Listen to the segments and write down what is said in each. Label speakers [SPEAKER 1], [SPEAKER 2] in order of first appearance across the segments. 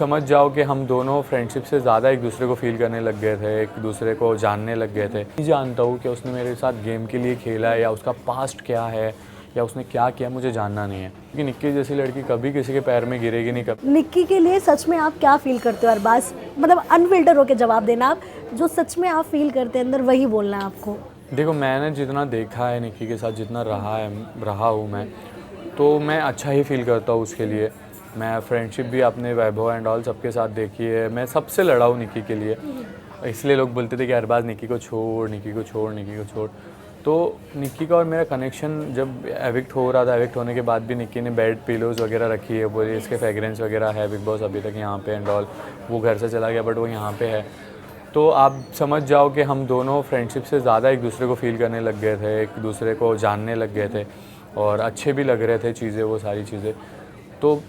[SPEAKER 1] समझ जाओ कि हम दोनों फ्रेंडशिप से ज़्यादा एक दूसरे को फ़ील करने लग गए थे, एक दूसरे को जानने लग गए थे। नहीं जानता हूँ कि उसने मेरे साथ गेम के लिए खेला है या उसका पास्ट क्या है या उसने क्या किया, मुझे जानना नहीं है। क्योंकि निक्की जैसी लड़की कभी किसी के पैर में गिरेगी नहीं कभी।
[SPEAKER 2] निक्की के लिए सच में आप क्या फ़ील करते हो अरबाज़? मतलब अनफ़िल्टर होके जवाब देना आप, जो सच में आप फ़ील करते हैं अंदर वही बोलना है आपको।
[SPEAKER 1] देखो, मैंने जितना देखा है निक्की के साथ, जितना रहा हूँ मैं, तो मैं अच्छा ही फ़ील करता हूँ उसके लिए। मैं फ्रेंडशिप भी अपने वैभव एंड ऑल सबके साथ देखी है। मैं सबसे लड़ा हूँ निक्की के लिए, इसलिए लोग बोलते थे कि अरबाज़ निक्की को छोड़, निक्की को छोड़, निक्की को छोड़। तो निक्की का और मेरा कनेक्शन जब एविक्ट हो रहा था, एविक्ट होने के बाद भी निक्की ने बेड पिलोज़ वगैरह रखी है, बोली इसके फ्रेगरेंस वगैरह है, बिग बॉस अभी तक यहाँ पे एंड ऑल। वो घर से चला गया बट वो यहाँ पे है। तो आप समझ जाओ कि हम दोनों फ्रेंडशिप से ज़्यादा एक दूसरे को फ़ील करने लग गए थे, एक दूसरे को जानने लग गए थे और अच्छे भी लग रहे थे चीज़ें, वो सारी चीज़ें। तो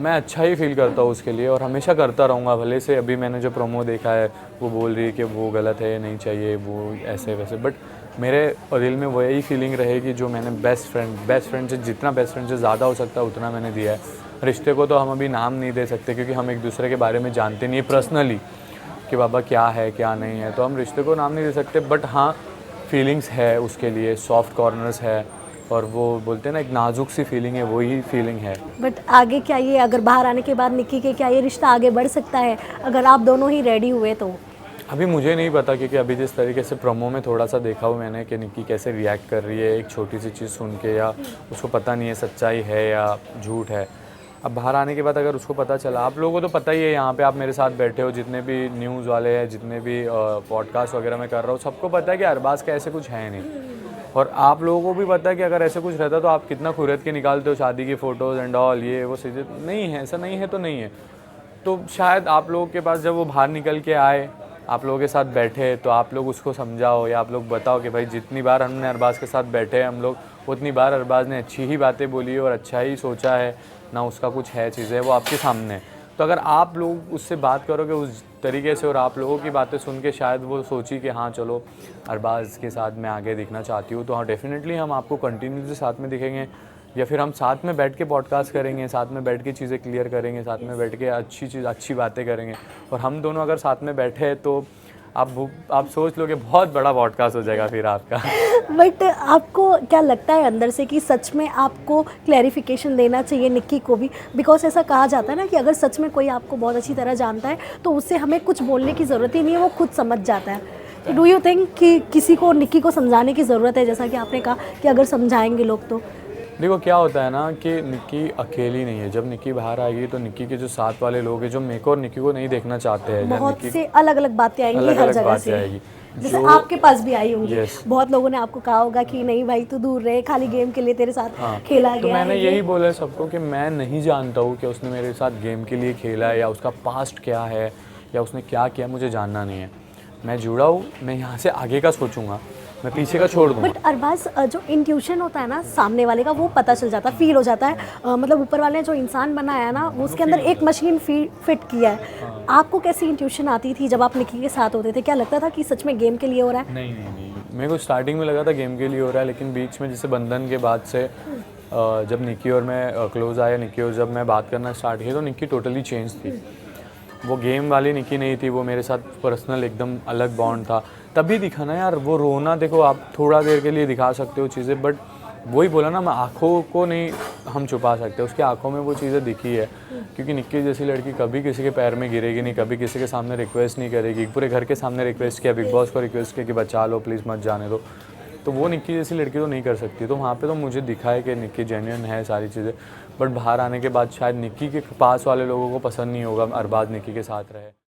[SPEAKER 1] मैं अच्छा ही फ़ील करता हूँ उसके लिए और हमेशा करता रहूँगा। भले से अभी मैंने जो प्रोमो देखा है वो बोल रही है कि वो गलत है, नहीं चाहिए, वो ऐसे वैसे, बट मेरे दिल में वही फीलिंग रहेगी जो मैंने बेस्ट फ्रेंड से, जितना बेस्ट फ्रेंड से ज़्यादा हो सकता है उतना मैंने दिया है। रिश्ते को तो हम अभी नाम नहीं दे सकते क्योंकि हम एक दूसरे के बारे में जानते नहीं है पर्सनली कि बाबा क्या है क्या नहीं है, तो हम रिश्ते को नाम नहीं दे सकते। बट हाँ, फीलिंग्स है उसके लिए, सॉफ्ट कॉर्नर्स है और वो बोलते हैं ना एक नाजुक सी फीलिंग है, वही फीलिंग है।
[SPEAKER 2] बट आगे क्या ये, अगर बाहर आने के बाद निक्की के, क्या ये रिश्ता आगे बढ़ सकता है अगर आप दोनों ही रेडी हुए तो?
[SPEAKER 1] अभी मुझे नहीं पता क्योंकि अभी जिस तरीके से प्रोमो में थोड़ा सा देखा हुआ मैंने कि निक्की कैसे रिएक्ट कर रही है एक छोटी सी चीज़ सुन के, या उसको पता नहीं है सच्चाई है या झूठ है। अब बाहर आने के बाद अगर उसको पता चला, आप लोगों को तो पता ही है, यहाँ पे आप मेरे साथ बैठे हो, जितने भी न्यूज़ वाले हैं, जितने भी पॉडकास्ट वगैरह मैं कर रहा हूँ, सबको पता है कि अरबाज़ का ऐसे कुछ है नहीं। और आप लोगों को भी पता है कि अगर ऐसे कुछ रहता तो आप कितना खुरद के निकालते हो शादी की फ़ोटोज़ एंड ऑल, ये वो चीज़ें नहीं है, ऐसा नहीं है तो नहीं है। तो शायद आप लोगों के पास जब वो बाहर निकल के आए, आप लोगों के साथ बैठे, तो आप लोग उसको समझाओ या आप लोग बताओ कि भाई जितनी बार हमने अरबाज़ के साथ बैठे हैं हम लोग, उतनी बार अरबाज़ ने अच्छी ही बातें बोली और अच्छा ही सोचा है, ना उसका कुछ है चीज़ें, वो आपके सामने है। तो अगर आप लोग उससे बात करोगे उस तरीके से और आप लोगों की बातें सुन के शायद वो सोची कि हाँ चलो अरबाज़ के साथ मैं आगे दिखना चाहती हूँ, तो हाँ डेफ़िनेटली हम आपको कंटिन्यूसली साथ में दिखेंगे, या फिर हम साथ में बैठ के पॉडकास्ट करेंगे, साथ में बैठ के चीज़ें क्लियर करेंगे, साथ में बैठ के अच्छी बातें करेंगे। और हम दोनों अगर साथ में बैठे हैं तो आप सोच लो कि बहुत बड़ा पॉडकास्ट हो जाएगा फिर आपका।
[SPEAKER 2] बट आपको क्या लगता है अंदर से कि सच में आपको क्लैरिफिकेशन देना चाहिए निक्की को भी? बिकॉज ऐसा कहा जाता है ना कि अगर सच में कोई आपको बहुत अच्छी तरह जानता है तो उससे हमें कुछ बोलने की ज़रूरत ही नहीं है, वो खुद समझ जाता है। तो डू यू थिंक कि किसी को निक्की को समझाने की ज़रूरत है, जैसा कि आपने कहा कि अगर समझाएंगे लोग तो?
[SPEAKER 1] देखो क्या होता है ना कि निक्की अकेली नहीं है। जब निक्की बाहर आएगी तो निक्की के जो साथ वाले लोग हैं, जो मेरे को और निक्की को नहीं देखना चाहते हैं,
[SPEAKER 2] बहुत से अलग अलग बातें आएंगी
[SPEAKER 1] अलग
[SPEAKER 2] हर
[SPEAKER 1] अलग
[SPEAKER 2] जगह
[SPEAKER 1] बातें
[SPEAKER 2] से,
[SPEAKER 1] आएगी
[SPEAKER 2] जैसे
[SPEAKER 1] जो
[SPEAKER 2] आपके पास भी आई होंगी।
[SPEAKER 1] Yes.
[SPEAKER 2] बहुत लोगों ने आपको कहा होगा कि नहीं भाई तू दूर रहे, खाली गेम के लिए तेरे साथ खेला
[SPEAKER 1] तो
[SPEAKER 2] गया
[SPEAKER 1] मैंने
[SPEAKER 2] है
[SPEAKER 1] यही बोला है सबको कि मैं नहीं जानता हूँ कि उसने मेरे साथ गेम के लिए खेला है या उसका पास्ट क्या है या उसने क्या किया, मुझे जानना नहीं है। मैं जुड़ा हूँ, मैं यहाँ से आगे का सोचूंगा, मैं पीछे का छोड़ दूँगा।
[SPEAKER 2] बट अरबाज, जो इंट्यूशन होता है ना सामने वाले का, वो पता चल जाता है, फील हो जाता है। मतलब ऊपर वाले ने जो इंसान बनाया है ना, वो उसके अंदर एक मशीन फिट किया है। आपको कैसी इंट्यूशन आती थी जब आप निक्की के साथ होते थे? क्या लगता था कि सच में गेम के लिए हो रहा है?
[SPEAKER 1] नहीं, मेरे को स्टार्टिंग में लगा था गेम के लिए हो रहा है, लेकिन बीच में जैसे बंधन के बाद से जब निक्की और मैं क्लोज आया, निक्की और जब मैं बात करना स्टार्ट किया तो निक्की टोटली चेंज थी। वो गेम वाली निक्की नहीं थी, वो मेरे साथ पर्सनल एकदम अलग बॉन्ड था। तभी दिखा ना यार, वो रोना देखो आप थोड़ा देर के लिए दिखा सकते हो चीज़ें, बट वही बोला ना, मैं आँखों को नहीं हम छुपा सकते, उसकी आँखों में वो चीज़ें दिखी है। क्योंकि निक्की जैसी लड़की कभी किसी के पैर में गिरेगी नहीं, कभी किसी के सामने रिक्वेस्ट नहीं करेगी। पूरे घर के सामने रिक्वेस्ट किया, बिग बॉस को रिक्वेस्ट किया कि बचा लो प्लीज़, मत जाने दो। तो वो निक्की जैसी लड़की तो नहीं कर सकती। तो वहाँ पे तो मुझे दिखा है कि निक्की जेन्युइन है सारी चीज़ें। बट बाहर आने के बाद शायद निक्की के पास वाले लोगों को पसंद नहीं होगा अरबाज़ निक्की के साथ रहे।